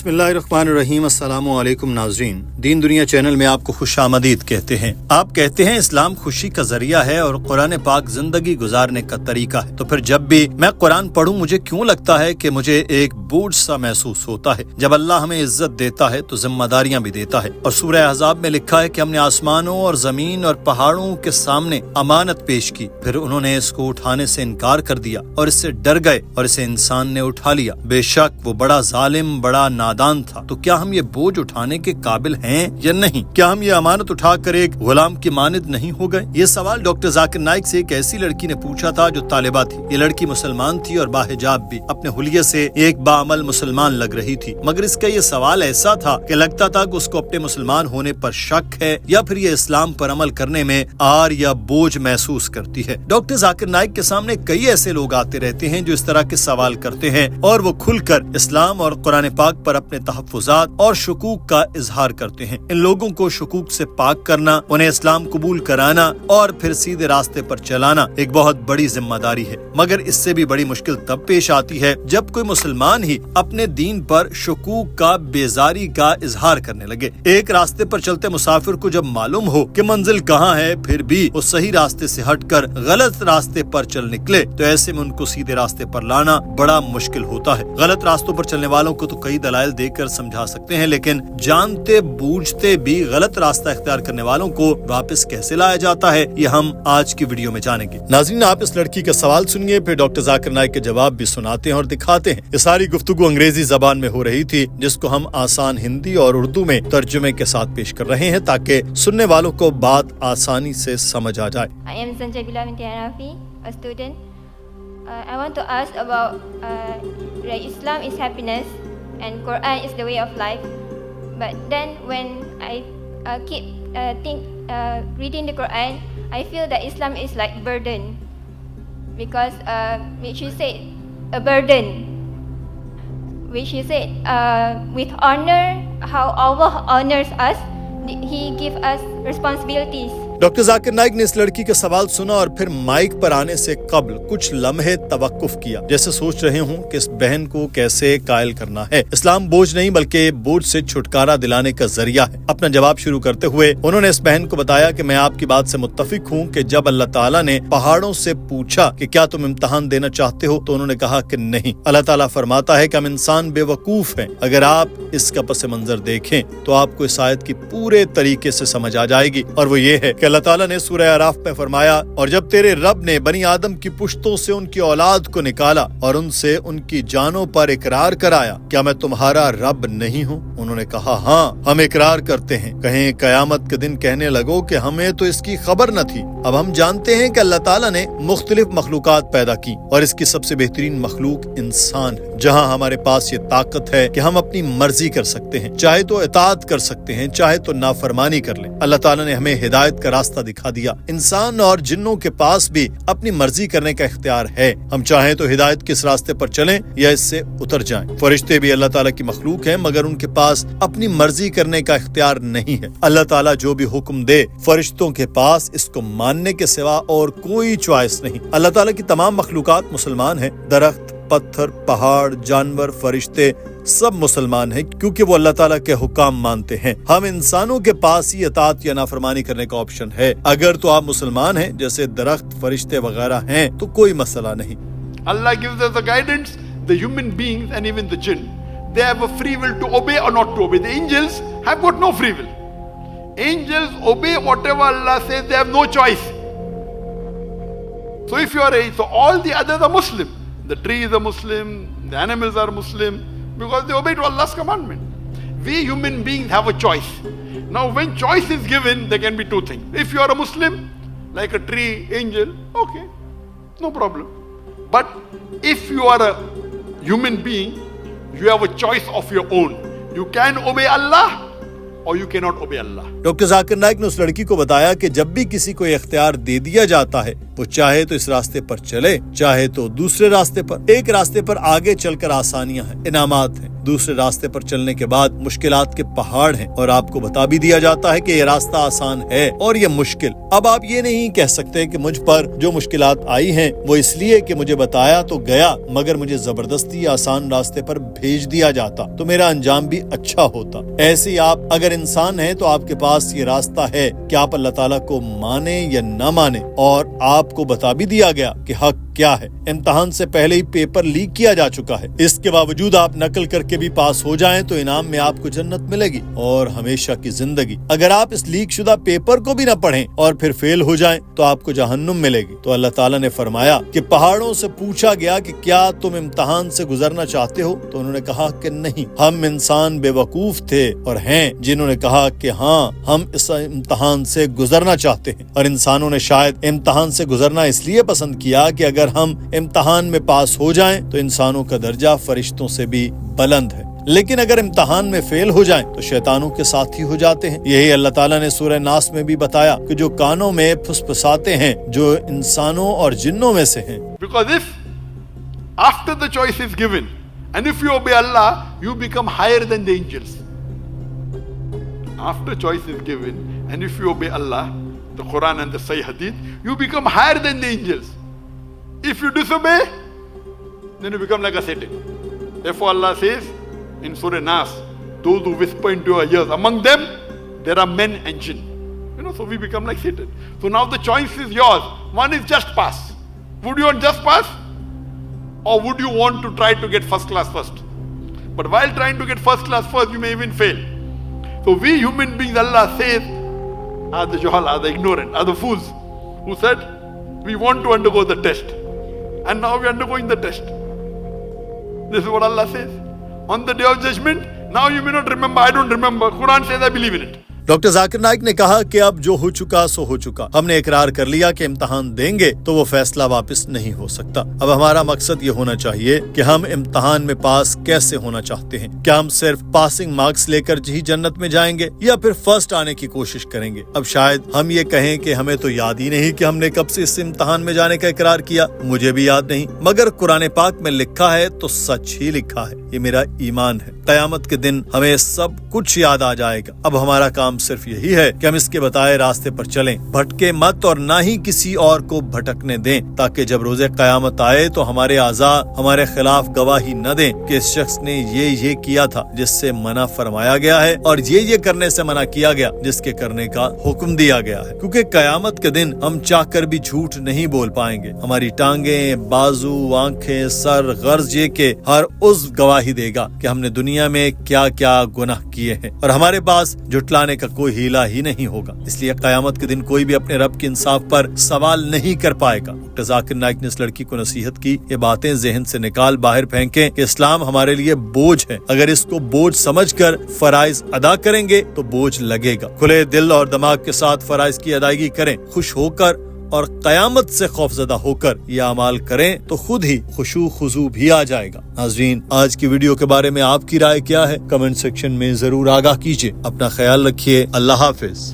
بسم اللہ الرحمن الرحیم۔ السلام علیکم ناظرین، دین دنیا چینل میں آپ کو خوش آمدید کہتے ہیں۔ آپ کہتے ہیں اسلام خوشی کا ذریعہ ہے اور قرآن پاک زندگی گزارنے کا طریقہ ہے، تو پھر جب بھی میں قرآن پڑھوں مجھے کیوں لگتا ہے کہ مجھے ایک بوجھ سا محسوس ہوتا ہے؟ جب اللہ ہمیں عزت دیتا ہے تو ذمہ داریاں بھی دیتا ہے، اور سورہ احزاب میں لکھا ہے کہ ہم نے آسمانوں اور زمین اور پہاڑوں کے سامنے امانت پیش کی، پھر انہوں نے اس کو اٹھانے سے انکار کر دیا اور اس سے ڈر گئے اور اسے انسان نے اٹھا لیا۔ بے شک وہ بڑا ظالم، بڑا نادان تھا۔ تو کیا ہم یہ بوجھ اٹھانے کے قابل ہیں یا نہیں؟ کیا ہم یہ امانت اٹھا کر ایک غلام کی مانند نہیں ہو گئے؟ یہ سوال ڈاکٹر ذاکر نائک سے ایک ایسی لڑکی نے پوچھا تھا جو طالبہ تھی۔ یہ لڑکی مسلمان تھی اور باحجاب بھی، اپنے حلیے سے ایک باعمل مسلمان لگ رہی تھی، مگر اس کا یہ سوال ایسا تھا کہ لگتا تھا کہ اس کو اپنے مسلمان ہونے پر شک ہے یا پھر یہ اسلام پر عمل کرنے میں آر یا بوجھ محسوس کرتی ہے۔ ڈاکٹر ذاکر نائک کے سامنے کئی ایسے لوگ آتے رہتے ہیں جو اس طرح کے سوال کرتے ہیں، اور وہ کھل کر اسلام اور قرآن پاک پر اپنے تحفظات اور شکوک کا اظہار کرتے ہیں۔ ان لوگوں کو شکوک سے پاک کرنا، انہیں اسلام قبول کرانا اور پھر سیدھے راستے پر چلانا ایک بہت بڑی ذمہ داری ہے، مگر اس سے بھی بڑی مشکل تب پیش آتی ہے جب کوئی مسلمان ہی اپنے دین پر شکوک کا، بیزاری کا اظہار کرنے لگے۔ ایک راستے پر چلتے مسافر کو جب معلوم ہو کہ منزل کہاں ہے، پھر بھی وہ صحیح راستے سے ہٹ کر غلط راستے پر چل نکلے، تو ایسے میں ان کو سیدھے راستے پر لانا بڑا مشکل ہوتا ہے۔ غلط راستوں پر چلنے والوں کو تو کئی دلائل دے کر سمجھا سکتے ہیں، لیکن جانتے بوجھتے بھی غلط راستہ اختیار کرنے والوں کو واپس کیسے لایا جاتا ہے، یہ ہم آج کی ویڈیو میں جانیں گے۔ ناظرین، آپ اس لڑکی کا سوال سنیے، پھر ڈاکٹر ذاکر نائک کے جواب بھی سناتے ہیں اور دکھاتے ہیں۔ یہ ساری گفتگو انگریزی زبان میں ہو رہی تھی، جس کو ہم آسان ہندی اور اردو میں ترجمے کے ساتھ پیش کر رہے ہیں تاکہ سننے والوں کو بات آسانی سے سمجھ آ جائے۔ I am Sanjabila binti Hanafi, a student. I want to ask about Islam is happiness and Quran is the way of life. But then when I keep reading the Quran, I feel that Islam is like burden, because which you said a burden, which you said with honor, how Allah honors us, He gives us responsibilities. Doctor Zakir Naik نے اس لڑکی کا سوال سنا اور پھر mic پر آنے سے قبل کچھ لمحے توقف کیا، جیسے سوچ رہے ہوں کہ اس بہن کو کیسے قائل کرنا ہے۔ اسلام بوجھ نہیں بلکہ بوجھ سے چھٹکارا دلانے کا ذریعہ ہے۔ اپنا جواب شروع کرتے ہوئے انہوں نے اس بہن کو بتایا کہ میں آپ کی بات سے متفق ہوں کہ جب اللہ تعالیٰ نے پہاڑوں سے پوچھا کہ کیا تم امتحان دینا چاہتے ہو تو انہوں نے کہا کہ نہیں۔ اللہ تعالیٰ فرماتا ہے کہ ہم انسان بے وقوف ہیں۔ اگر آپ اس کا پس منظر دیکھیں تو آپ کو اس آیت کی پورے طریقے سے سمجھ آ جائے گی، اور وہ یہ ہے کہ اللہ تعالیٰ نے سورہ اعراف میں فرمایا، اور جب تیرے رب نے بنی آدم کی پشتوں سے ان کی اولاد کو نکالا اور ان سے ان کی جانوں پر اقرار کرایا، کیا میں تمہارا رب نہیں ہوں؟ انہوں نے کہا ہاں، ہم اقرار کرتے ہیں۔ کہیں قیامت کے دن کہنے لگو کہ ہمیں تو اس کی خبر نہ تھی۔ اب ہم جانتے ہیں کہ اللہ تعالیٰ نے مختلف مخلوقات پیدا کی، اور اس کی سب سے بہترین مخلوق انسان ہے، جہاں ہمارے پاس یہ طاقت ہے کہ ہم اپنی مرضی کر سکتے ہیں، چاہے تو اطاعت کر سکتے ہیں، چاہے تو نافرمانی کر لیں۔ اللہ تعالیٰ نے ہمیں ہدایت کا راستہ دکھا دیا۔ انسان اور جنوں کے پاس بھی اپنی مرضی کرنے کا اختیار ہے، ہم چاہیں تو ہدایت کے اس راستے پر چلیں یا اس سے اتر جائیں۔ فرشتے بھی اللہ تعالیٰ کی مخلوق ہیں، مگر ان کے پاس اپنی مرضی کرنے کا اختیار نہیں ہے۔ اللہ تعالیٰ جو بھی حکم دے، فرشتوں کے پاس اس کو ماننے کے سوا اور کوئی چوائس نہیں۔ اللہ تعالیٰ کی تمام مخلوقات مسلمان ہیں، درخت، پتھر، پہاڑ، جانور، فرشتے سب مسلمان ہیں، کیونکہ وہ اللہ تعالیٰ کے حکام مانتے ہیں۔ ہم انسانوں کے پاس ہی اطاعت یا نافرمانی کرنے کا آپشن ہے۔ اگر تو آپ مسلمان ہیں، جیسے درخت، فرشتے وغیرہ ہیں، تو کوئی مسئلہ نہیں۔ Allah gives us the guidance. The human beings and even the jinn, they have a free will to obey or not to obey. The angels have got no free will. Angels obey whatever Allah says. They have no choice. So if you are so all the others are Muslim. The tree is a Muslim, the animals are Muslim, because they obey to Allah's commandment. We human beings have a choice. Now when choice is given, there can be two things. If you are a Muslim, like a tree, angel, okay, no problem. But if you are a human being, you have a choice of your own. You can obey Allah or you cannot obey Allah. Doctor Zakir Naik نے اس لڑکی کو بتایا کہ جب بھی کسی کو اختیار دے دیا جاتا ہے وہ چاہے تو اس راستے پر چلے چاہے تو دوسرے راستے پر. ایک راستے پر آگے چل کر آسانیاں ہیں، انعامات ہیں، دوسرے راستے پر چلنے کے بعد مشکلات کے پہاڑ ہیں اور آپ کو بتا بھی دیا جاتا ہے کہ یہ راستہ آسان ہے اور یہ مشکل. اب آپ یہ نہیں کہہ سکتے کہ مجھ پر جو مشکلات آئی ہیں وہ اس لیے کہ مجھے بتایا تو گیا مگر مجھے زبردستی آسان راستے پر بھیج دیا جاتا تو میرا انجام بھی اچھا ہوتا. ایسے آپ اگر انسان ہیں تو آپ کے پاس یہ راستہ ہے کہ آپ اللہ تعالیٰ کو مانیں یا نہ مانیں، اور آپ کو بتا بھی دیا گیا کہ حق کیا ہے. امتحان سے پہلے ہی پیپر لیک کیا جا چکا ہے، اس کے باوجود آپ نقل کر کے بھی پاس ہو جائیں تو انعام میں آپ کو جنت ملے گی اور ہمیشہ کی زندگی. اگر آپ اس لیک شدہ پیپر کو بھی نہ پڑھیں اور پھر فیل ہو جائیں تو آپ کو جہنم ملے گی. تو اللہ تعالیٰ نے فرمایا کہ پہاڑوں سے پوچھا گیا کہ کیا تم امتحان سے گزرنا چاہتے ہو؟ تو انہوں نے کہا کہ نہیں، ہم انسان بے وقوف تھے اور ہیں جنہوں نے کہا کہ ہاں ہم اس امتحان سے گزرنا چاہتے ہیں. اور انسانوں نے شاید امتحان سے گزرنا اس لیے پسند کیا کہ اگر ہم امتحان میں پاس ہو جائیں تو انسانوں کا درجہ فرشتوں سے بھی بلند ہے، لیکن اگر امتحان میں فیل ہو جائیں تو شیطانوں کے ساتھی ہو جاتے ہیں. یہی اللہ تعالیٰ نے سورہ ناس میں بھی بتایا کہ جو کانوں میں پھسپھساتے ہیں جو انسانوں اور جنوں میں سے ہیں. Because if after the choice is given and if you obey Allah, you become higher than the angels. After choice is given and if you obey Allah, the Quran and the Sahih Hadith, you become higher than the angels. If you disobey, then you become like a Satan. Therefore Allah says in Surah Nas, those who whisper into your ears, among them there are men and jinn. So we become like Satan. So now the choice is yours. One is just pass. Would you want just pass? Or would you want to try to get first class first? But while trying to get first class first, you may even fail. So we human beings, Allah says, are the juhal, are the ignorant, are the fools who said, we want to undergo the test. And now we are undergoing the test. This is what Allah says. On the day of judgment, now you may not remember, I don't remember. Quran says, I believe in it. Doctor Zakir Naik نے کہا کہ اب جو ہو چکا سو ہو چکا. ہم نے اقرار کر لیا کہ امتحان دیں گے تو وہ فیصلہ واپس نہیں ہو سکتا. اب ہمارا مقصد یہ ہونا چاہیے کہ ہم امتحان میں پاس کیسے ہونا چاہتے ہیں. کیا ہم صرف پاسنگ مارکس لے کر ہی جنت میں جائیں گے یا پھر فرسٹ آنے کی کوشش کریں گے؟ اب شاید ہم یہ کہیں کہ ہمیں تو یاد ہی نہیں کہ ہم نے کب سے اس امتحان میں جانے کا اقرار کیا. مجھے بھی یاد نہیں، مگر قرآن پاک میں لکھا ہے تو سچ ہی لکھا ہے. یہ میرا ایمان ہے. قیامت کے دن ہمیں سب کچھ یاد آ جائے گا. اب ہمارا کام صرف یہی ہے کہ ہم اس کے بتائے راستے پر چلیں، بھٹکے مت اور نہ ہی کسی اور کو بھٹکنے دیں، تاکہ جب روز قیامت آئے تو ہمارے اعضاء ہمارے خلاف گواہی نہ دیں کہ اس شخص نے یہ کیا تھا جس سے منع فرمایا گیا ہے اور یہ کرنے سے منع کیا گیا جس کے کرنے کا حکم دیا گیا ہے. کیونکہ قیامت کے دن ہم چاہ کر بھی جھوٹ نہیں بول پائیں گے. ہماری ٹانگیں، بازو، آنکھیں، سر، غرض یہ کہ ہر عضو گواہی دے گا کہ ہم نے دنیا میں کیا کیا گناہ کیے ہیں، اور ہمارے پاس جھٹلانے کا کوئی ہیلا ہی نہیں ہوگا. اس لیے قیامت کے دن کوئی بھی اپنے رب کے انصاف پر سوال نہیں کر پائے گا. ڈاکٹر ذاکر نائک نے اس لڑکی کو نصیحت کی، یہ باتیں ذہن سے نکال باہر پھینکیں کہ اسلام ہمارے لیے بوجھ ہے. اگر اس کو بوجھ سمجھ کر فرائض ادا کریں گے تو بوجھ لگے گا. کھلے دل اور دماغ کے ساتھ فرائض کی ادائیگی کریں، خوش ہو کر اور قیامت سے خوفزدہ ہو کر یہ اعمال کریں تو خود ہی خشوع خضوع بھی آ جائے گا. ناظرین، آج کی ویڈیو کے بارے میں آپ کی رائے کیا ہے؟ کمنٹ سیکشن میں ضرور آگاہ کیجیے. اپنا خیال رکھیے. اللہ حافظ.